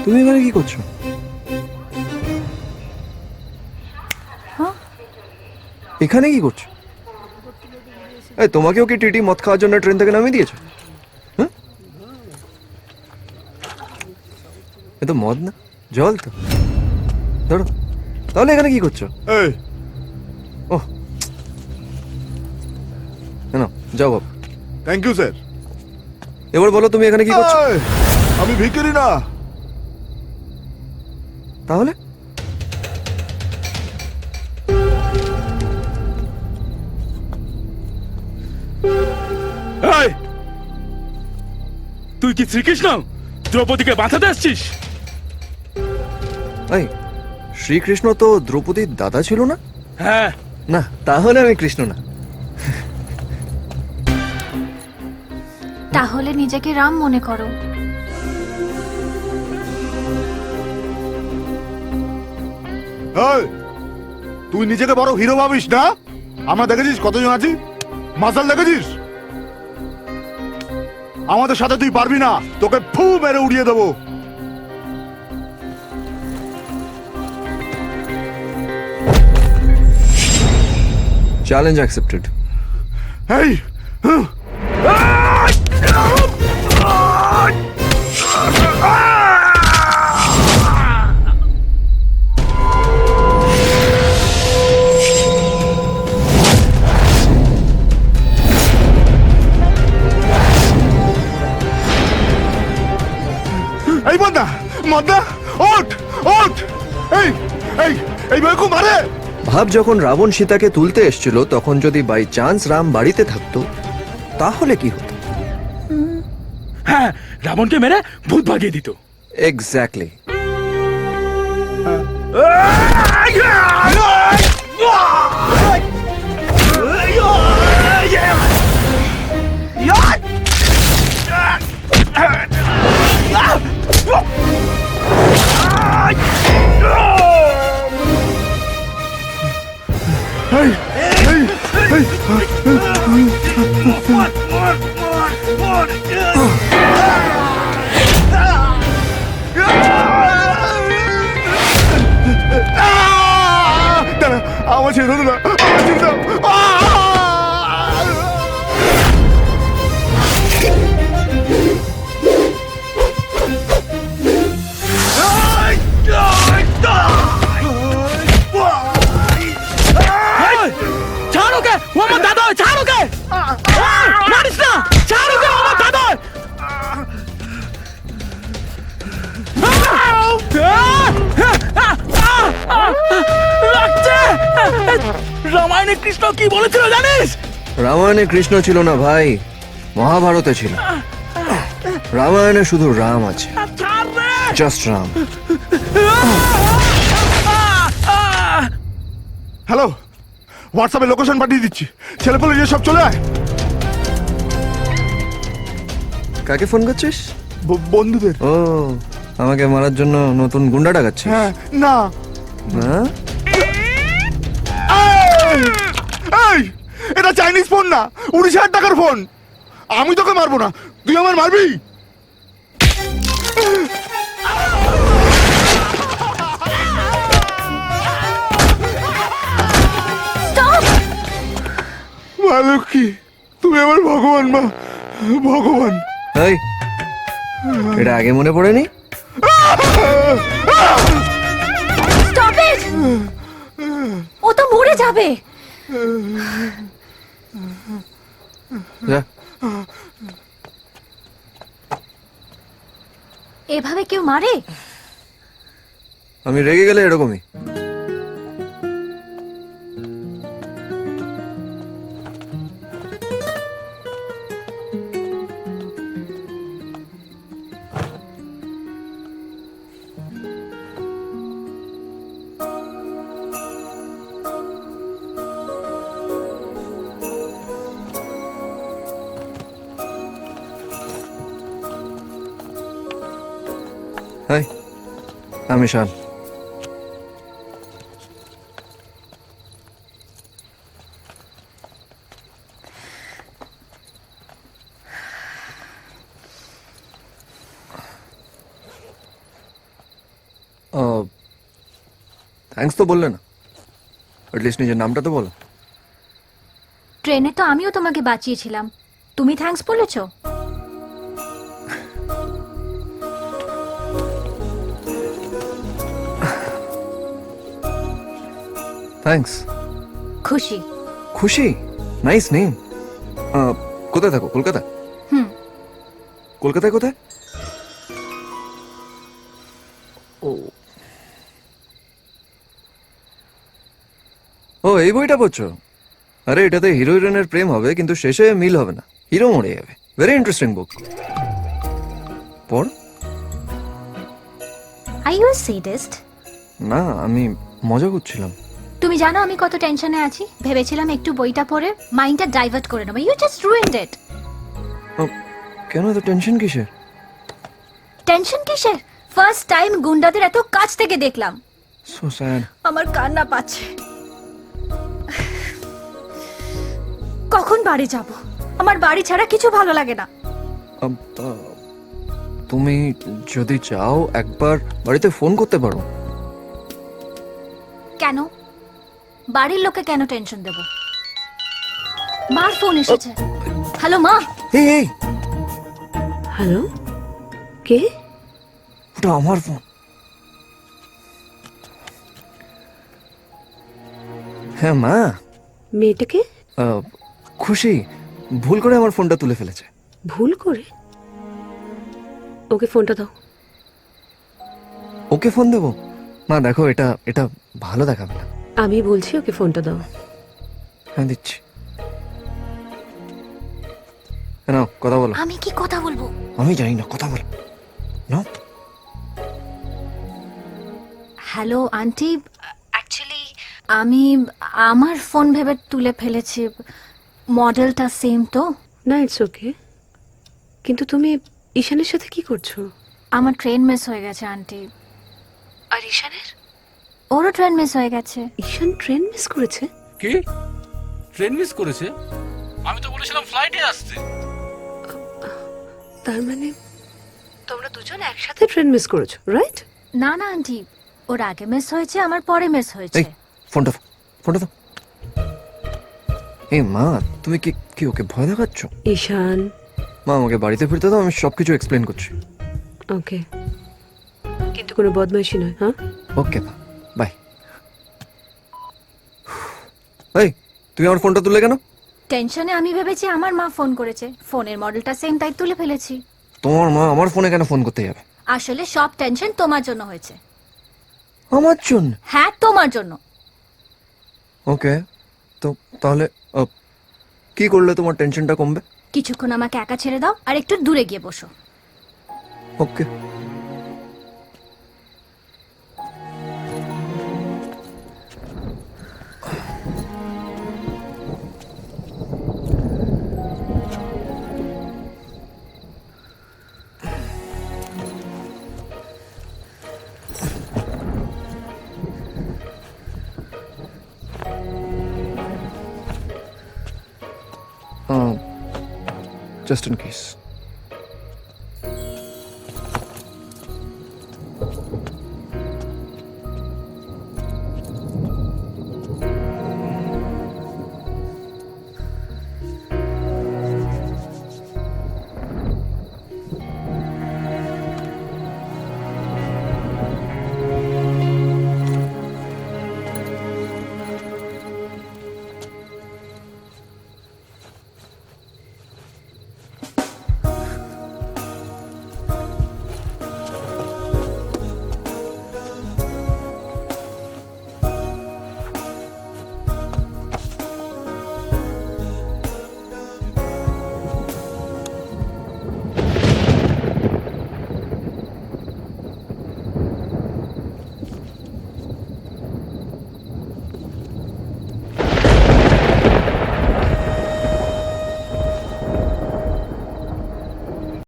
তুমি এখানে কি করছো? এখানে কি করছো? এই তোমাকেও কি টিটি মদ খাওয়ার জন্য ট্রেন থেকে নামিয়ে দিয়েছে? হ্যাঁ, এ তো মদ না, জল তো। ধরো, তাহলে এখানে কি করছো? এই ওহ, না যাও বাবু। Thank you sir. এবার বলো তুমি এখানে কি করছো? আমি ভিখারি না। তাহলে এই, তুই কি শ্রীকৃষ্ণ দ্রৌপদীকে বাঁচাতে আসছিস? এই, শ্রীকৃষ্ণ তো দ্রৌপদীর দাদা ছিল না? হ্যাঁ, না, তাহলে আমি কৃষ্ণ না। তাহলে নিজেকে রাম মনে করো। এই, তুই নিজেকে বড় হিরো ভাবিস না? আমরা দেখেছিস কতজন আছি, মাসাল দেখেছিস? আমাদের সাথে তুই পারবি না, তোকে ফু মেরে উড়িয়ে দেবো। Challenge accepted. এই এই মদনা, মদনা, ওঠ ওঠ। এই এই এই বেকু মারে। ভাব, যখন রাবণ সীতাকে তুলতে এসেছিল তখন যদি বাই চান্স রাম বাড়িতে থাকতো তাহলে কি হতো? হ্যাঁ, রাবণকে মেরে ভূত ভাগিয়ে দিত। এক্স্যাক্টলি। এই এই এই দাঁড়া, আমার ছেড়ে দাও না, আমার ছেড়ে দাও। ছাড় ওকে, ও আমার দাদা। ছাড় ওকে, মারিস না। ছাড় ওকে, ও আমার দাদা। লাগছে। রামায়ণে কৃষ্ণ কি বলেছিল জানিস? রামায়ণে কৃষ্ণ ছিল না ভাই, মহাভারতে ছিল। রামায়ণে শুধু রাম আছে, ছাড় রে। জাস্ট রাম। হ্যালো, হোয়াটসঅ্যাপে লোকেশন পাঠিয়ে দিচ্ছি, ছেলেপেলে যে সব চলে আয়। কাকে ফোন করছিস? বন্ধুদের। ও, আমাকে মারার জন্য নতুন গুন্ডা ডাকাচ্ছিস? হ্যাঁ, না। হ্যাঁ? এই, এই, এটা চাইনিজ ফোন না, 19,000 টাকার ফোন। আমি তোকে মারবো না, তুই আমার মারবি। মা লক্ষ্মী, তুমি আমার ভগবান, মা ভগবান। এই, এটা আগে মনে পড়েনি? Stop it! ও তো মরে যাবে। যা। এভাবে কেউ মারে? আমি রেগে গেলে এরকমই। হাই, আমি শান। থ্যাঙ্কস তো বললে না, অ্যাটলিস্ট নিজের নামটা তো বলো। ট্রেনে তো আমিও তোমাকে বাঁচিয়েছিলাম, তুমি থ্যাঙ্কস বলেছো? থ্যাঙ্কস। খুশি। খুশি, নাইস নেম। কোথায় থাকো? কলকাতা? হুম। কলকাতায় কোথায়? ও ও, এই বইটা পড়ছো? আরে এটাতে হিরো হিরোইনের প্রেম হবে কিন্তু শেষে মিল হবে না, হিরো মরে যাবে। ভেরি ইন্টারেস্টিং বুক, পড়। Are you sadist? না, আমি মজা করছিলাম। তুমি জানো আমি কত টেনশনে আছি? ভেবেছিলাম একটু বইটা পড়ে মাইন্ডটা ডাইভার্ট করে নেবো। ইউ জাস্ট রুইন্ড ইট। কেন এত টেনশন কিসের? টেনশন কিসের? ফার্স্ট টাইম গুন্ডাদের এত কাছ থেকে দেখলাম। So sad. আমার কান্না পাচ্ছে। কখন বাড়ি যাব? আমার বাড়ি ছাড়া কিছু ভালো লাগে না। তুমি যদি চাও একবার বাড়িতে ফোন করতে পারো। কেন? বাড়ির লোকে কেন টেনশন দেব? মার ফোন এসেছে। হ্যালো মা। এই এই, হ্যালো, কে? ওটা আমার ফোন। হ্যাঁ মা। মেয়েটাকে? খুশি ভুল করে আমার ফোনটা তুলে ফেলেছে। ভুল করে? ওকে ফোনটা দাও। ওকে ফোন দেবো? মা দেখো, এটা এটা ভালো দেখাবে না। আমি বলছি ওকে ফোনটা দাও। হ্যাঁ দিচ্ছি। নাও কথা বলো। আমি কি কথা বলবো? আমি জানি না, কথা বলো নাও। হ্যালো আন্টি, অ্যাকচুয়ালি আমি আমার ফোন ভেবে তুলে ফেলেছি। মডেলটা সেম তো। না, ইটস ওকে। কিন্তু তুমি ঈশানের সাথে কি করছো? আমার ট্রেন মিস হয়ে গেছে আন্টি। আর ঈশানের? ওরও ট্রেন মিস হয়ে গেছে। ঈশান ট্রেন মিস করেছে? কি? ট্রেন মিস করেছে? আমি তো বলেছিলাম ফ্লাইটে আসতে। তার মানে তোমরা দুজন একসাথে ট্রেন মিস করেছো, রাইট? না না আন্টি, ওর আগে মিস হয়েছে, আমার পরে মিস হয়েছে। এই ফোনটা দাও, ফোনটা দাও। এই মা, তুমি কি কি ওকে ভয় দেখাচ্ছ? ঈশান, মা আমাকে বাড়িতে ফিরতে দাও, আমি সবকিছু এক্সপ্লেন করছি। ওকে, কিন্তু কোনো বদমাইশি নয়, হ্যাঁ? ওকে মা, বাই। এই তুমি আমার ফোনটা তুলে কেন? টেনশনে আমি ভেবেছি আমার মা ফোন করেছে, ফোনের মডেলটা সেম তাই তুলে ফেলেছি। তোমার মা আমার ফোনে কেন ফোন করতে যাবে? আসলে সব টেনশন তোমার জন্য হয়েছে। আমার জন্য? হ্যাঁ তোমার জন্য। ওকে, তো তাহলে কি করলে তোমার টেনশনটা কমবে? কিছুক্ষণ আমাকে একা ছেড়ে দাও আর একটু দূরে গিয়ে বসো। ওকে। Just in case.